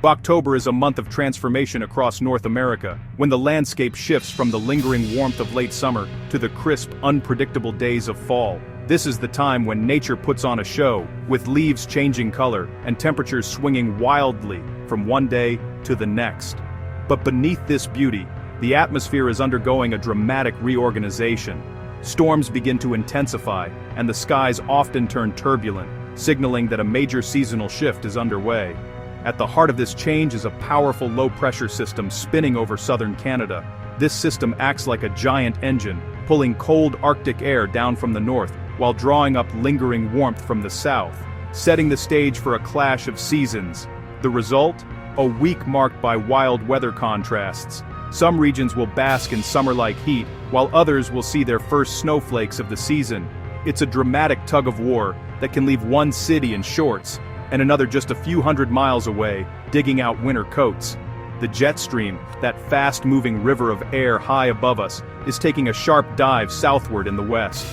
October is a month of transformation across North America, when the landscape shifts from the lingering warmth of late summer to the crisp, unpredictable days of fall. This is the time when nature puts on a show, with leaves changing color and temperatures swinging wildly from one day to the next. But beneath this beauty, the atmosphere is undergoing a dramatic reorganization. Storms begin to intensify, and the skies often turn turbulent, signaling that a major seasonal shift is underway. At the heart of this change is a powerful low-pressure system spinning over southern Canada. This system acts like a giant engine, pulling cold Arctic air down from the north, while drawing up lingering warmth from the south, setting the stage for a clash of seasons. The result? A week marked by wild weather contrasts. Some regions will bask in summer-like heat, while others will see their first snowflakes of the season. It's a dramatic tug-of-war that can leave one city in shorts, and another just a few hundred miles away, digging out winter coats. The jet stream, that fast-moving river of air high above us, is taking a sharp dive southward in the west.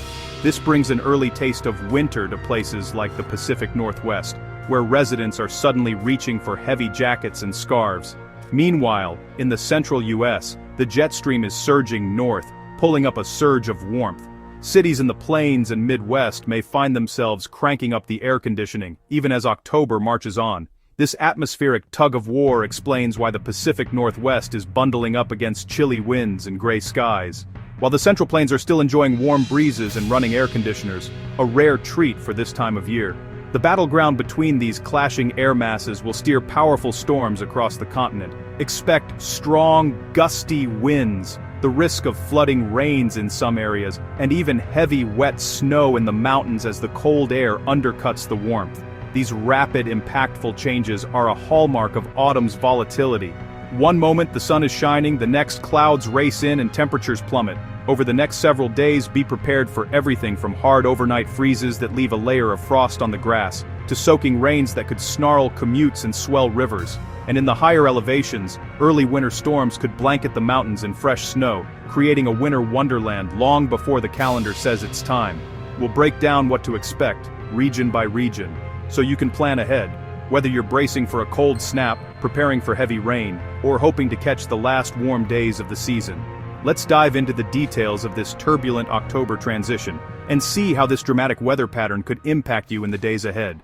This brings an early taste of winter to places like the Pacific Northwest, where residents are suddenly reaching for heavy jackets and scarves. Meanwhile, in the central U.S., the jet stream is surging north, pulling up a surge of warmth. Cities in the plains and Midwest may find themselves cranking up the air conditioning, even as October marches on. This atmospheric tug-of-war explains why the Pacific Northwest is bundling up against chilly winds and gray skies, while the Central Plains are still enjoying warm breezes and running air conditioners, a rare treat for this time of year. The battleground between these clashing air masses will steer powerful storms across the continent. Expect strong, gusty winds, the risk of flooding rains in some areas, and even heavy, wet snow in the mountains as the cold air undercuts the warmth. These rapid, impactful changes are a hallmark of autumn's volatility. One moment the sun is shining, the next clouds race in and temperatures plummet. Over the next several days, be prepared for everything from hard overnight freezes that leave a layer of frost on the grass, to soaking rains that could snarl commutes and swell rivers. And in the higher elevations, early winter storms could blanket the mountains in fresh snow, creating a winter wonderland long before the calendar says it's time. We'll break down what to expect, region by region, so you can plan ahead. Whether you're bracing for a cold snap, preparing for heavy rain, or hoping to catch the last warm days of the season. Let's dive into the details of this turbulent October transition, and see how this dramatic weather pattern could impact you in the days ahead.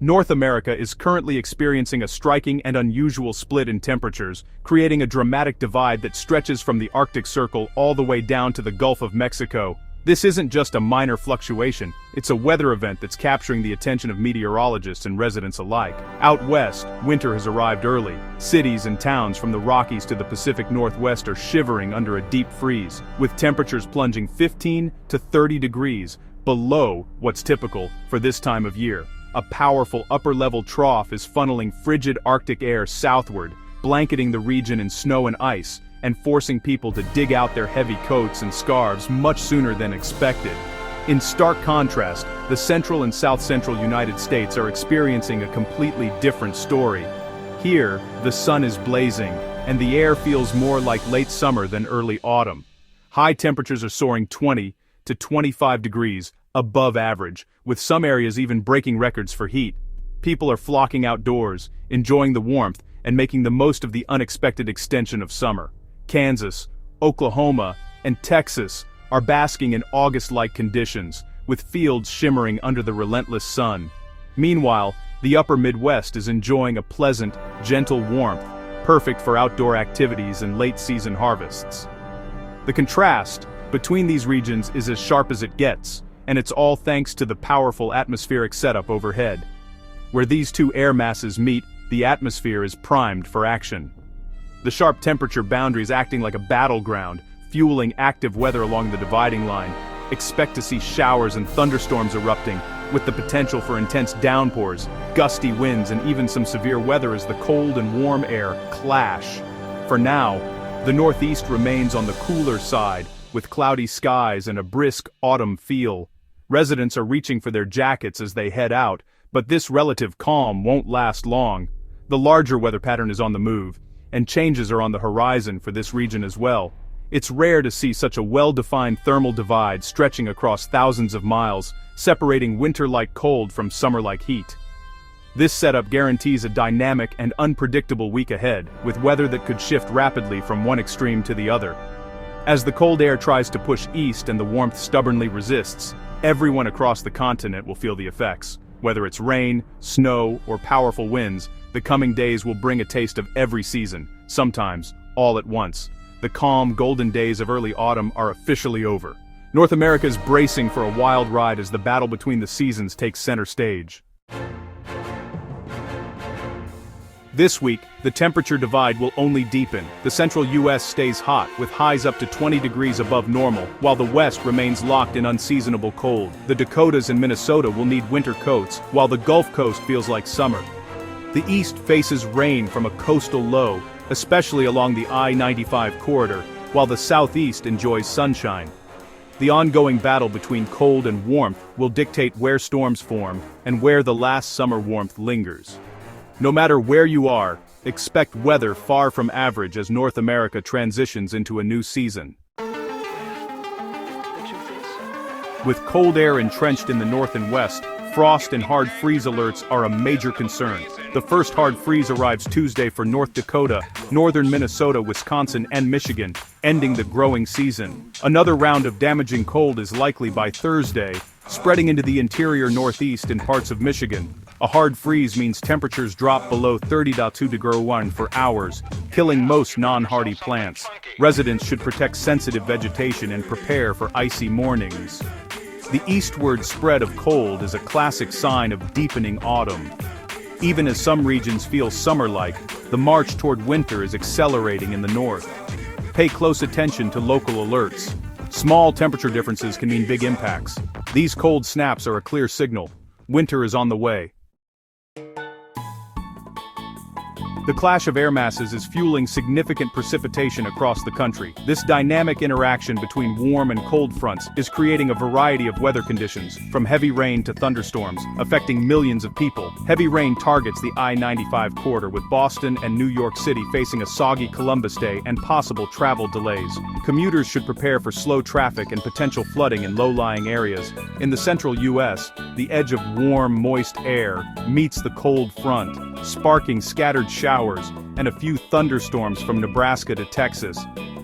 North America is currently experiencing a striking and unusual split in temperatures, creating a dramatic divide that stretches from the Arctic Circle all the way down to the Gulf of Mexico. This isn't just a minor fluctuation, it's a weather event that's capturing the attention of meteorologists and residents alike. Out west, winter has arrived early. Cities and towns from the Rockies to the Pacific Northwest are shivering under a deep freeze, with temperatures plunging 15 to 30 degrees below what's typical for this time of year. A powerful upper-level trough is funneling frigid Arctic air southward, blanketing the region in snow and ice, and forcing people to dig out their heavy coats and scarves much sooner than expected. In stark contrast, the central and south-central United States are experiencing a completely different story. Here, the sun is blazing, and the air feels more like late summer than early autumn. High temperatures are soaring 20 to 25 degrees above average, with some areas even breaking records for heat. People are flocking outdoors, enjoying the warmth, and making the most of the unexpected extension of summer. Kansas, Oklahoma, and Texas are basking in August-like conditions, with fields shimmering under the relentless sun. Meanwhile, the upper Midwest is enjoying a pleasant, gentle warmth, perfect for outdoor activities and late-season harvests. The contrast between these regions is as sharp as it gets, and it's all thanks to the powerful atmospheric setup overhead. Where these two air masses meet, the atmosphere is primed for action. The sharp temperature boundaries acting like a battleground, fueling active weather along the dividing line. Expect to see showers and thunderstorms erupting, with the potential for intense downpours, gusty winds, and even some severe weather as the cold and warm air clash. For now, the Northeast remains on the cooler side, with cloudy skies and a brisk autumn feel. Residents are reaching for their jackets as they head out, but this relative calm won't last long. The larger weather pattern is on the move, and changes are on the horizon for this region as well. It's rare to see such a well-defined thermal divide stretching across thousands of miles, separating winter-like cold from summer-like heat. This setup guarantees a dynamic and unpredictable week ahead, with weather that could shift rapidly from one extreme to the other. As the cold air tries to push east and the warmth stubbornly resists, everyone across the continent will feel the effects. Whether it's rain, snow, or powerful winds, the coming days will bring a taste of every season, sometimes all at once. The calm, golden days of early autumn are officially over. North America is bracing for a wild ride as the battle between the seasons takes center stage. This week, the temperature divide will only deepen. The central U.S. stays hot, with highs up to 20 degrees above normal, while the West remains locked in unseasonable cold. The Dakotas and Minnesota will need winter coats, while the Gulf Coast feels like summer. The East faces rain from a coastal low, especially along the I-95 corridor, while the Southeast enjoys sunshine. The ongoing battle between cold and warmth will dictate where storms form and where the last summer warmth lingers. No matter where you are, expect weather far from average as North America transitions into a new season. With cold air entrenched in the north and west, frost and hard freeze alerts are a major concern. The first hard freeze arrives Tuesday for North Dakota, northern Minnesota, Wisconsin, and Michigan, ending the growing season. Another round of damaging cold is likely by Thursday, spreading into the interior northeast and parts of Michigan. A hard freeze means temperatures drop below 30.2 degrees Celsius for hours, killing most non-hardy plants. Residents should protect sensitive vegetation and prepare for icy mornings. The eastward spread of cold is a classic sign of deepening autumn. Even as some regions feel summer-like, the march toward winter is accelerating in the north. Pay close attention to local alerts. Small temperature differences can mean big impacts. These cold snaps are a clear signal. Winter is on the way. The clash of air masses is fueling significant precipitation across the country. This dynamic interaction between warm and cold fronts is creating a variety of weather conditions, from heavy rain to thunderstorms, affecting millions of people. Heavy rain targets the I-95 corridor, with Boston and New York City facing a soggy Columbus Day and possible travel delays. Commuters should prepare for slow traffic and potential flooding in low-lying areas. In the central U.S., the edge of warm, moist air meets the cold front, sparking scattered showers and a few thunderstorms from Nebraska to Texas.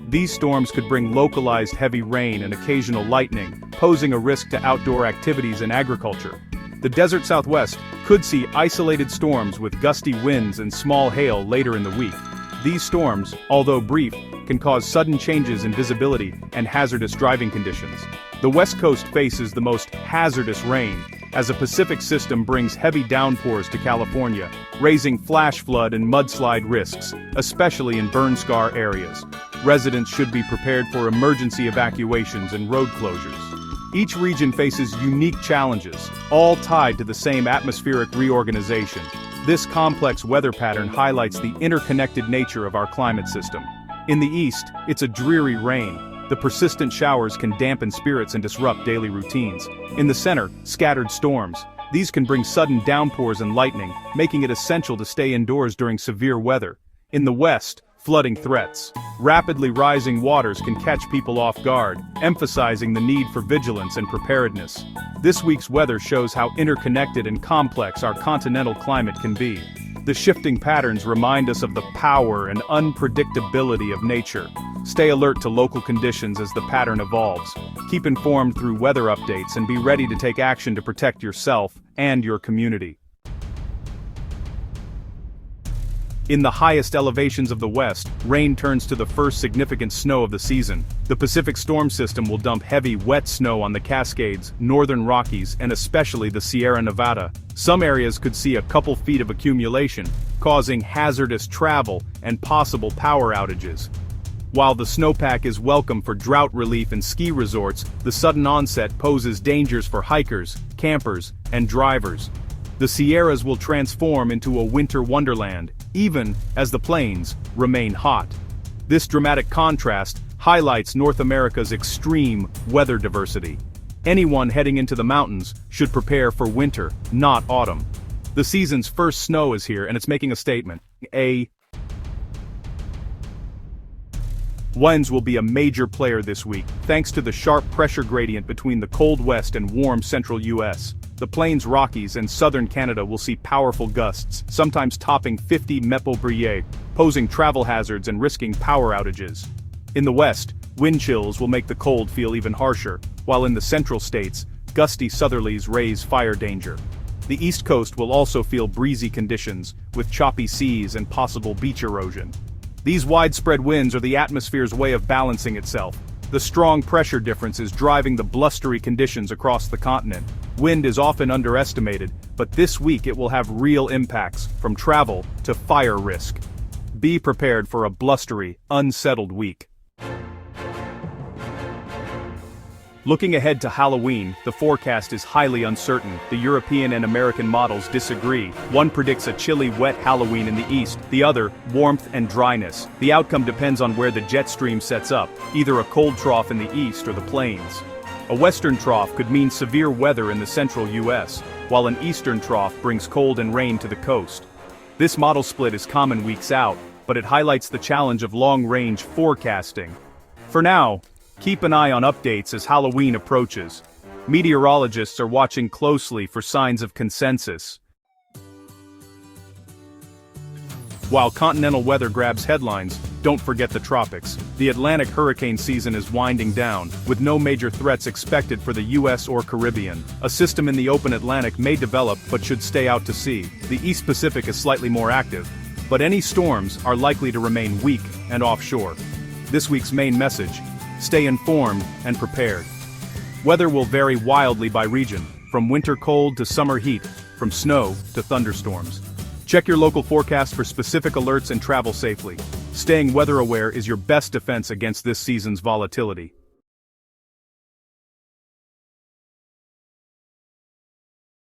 These storms could bring localized heavy rain and occasional lightning, posing a risk to outdoor activities and agriculture. The desert Southwest could see isolated storms with gusty winds and small hail later in the week. These storms, although brief, can cause sudden changes in visibility and hazardous driving conditions. The West Coast faces the most hazardous rain, as a Pacific system brings heavy downpours to California, raising flash flood and mudslide risks, especially in burn scar areas. Residents should be prepared for emergency evacuations and road closures. Each region faces unique challenges, all tied to the same atmospheric reorganization. This complex weather pattern highlights the interconnected nature of our climate system. In the east, it's a dreary rain. The persistent showers can dampen spirits and disrupt daily routines. In the center, scattered storms. These can bring sudden downpours and lightning, making it essential to stay indoors during severe weather. In the west, flooding threats. Rapidly rising waters can catch people off guard, emphasizing the need for vigilance and preparedness. This week's weather shows how interconnected and complex our continental climate can be. The shifting patterns remind us of the power and unpredictability of nature. Stay alert to local conditions as the pattern evolves. Keep informed through weather updates and be ready to take action to protect yourself and your community. In the highest elevations of the West, rain turns to the first significant snow of the season. The Pacific Storm System will dump heavy, wet snow on the Cascades, northern Rockies, and especially the Sierra Nevada. Some areas could see a couple feet of accumulation, causing hazardous travel and possible power outages. While the snowpack is welcome for drought relief and ski resorts, the sudden onset poses dangers for hikers, campers, and drivers. The Sierras will transform into a winter wonderland, even as the plains remain hot. This dramatic contrast highlights North America's extreme weather diversity. Anyone heading into the mountains should prepare for winter, not autumn. The season's first snow is here and it's making a statement. Winds will be a major player this week, thanks to the sharp pressure gradient between the cold west and warm central U.S. The Plains Rockies and southern Canada will see powerful gusts, sometimes topping 50 mpb, posing travel hazards and risking power outages. In the west, wind chills will make the cold feel even harsher, while in the central states, gusty southerlies raise fire danger. The east coast will also feel breezy conditions, with choppy seas and possible beach erosion. These widespread winds are the atmosphere's way of balancing itself. The strong pressure difference is driving the blustery conditions across the continent. Wind is often underestimated, but this week it will have real impacts, from travel to fire risk. Be prepared for a blustery, unsettled week. Looking ahead to Halloween, the forecast is highly uncertain. The European and American models disagree. One predicts a chilly, wet Halloween in the east, the other, warmth and dryness. The outcome depends on where the jet stream sets up, either a cold trough in the east or the plains. A western trough could mean severe weather in the central U.S., while an eastern trough brings cold and rain to the coast. This model split is common weeks out, but it highlights the challenge of long-range forecasting. For now, keep an eye on updates as Halloween approaches. Meteorologists are watching closely for signs of consensus. While continental weather grabs headlines, don't forget the tropics. The Atlantic hurricane season is winding down, with no major threats expected for the U.S. or Caribbean. A system in the open Atlantic may develop but should stay out to sea. The East Pacific is slightly more active, but any storms are likely to remain weak and offshore. This week's main message: stay informed and prepared. Weather will vary wildly by region, from winter cold to summer heat, from snow to thunderstorms. Check your local forecast for specific alerts and travel safely. Staying weather aware is your best defense against this season's volatility.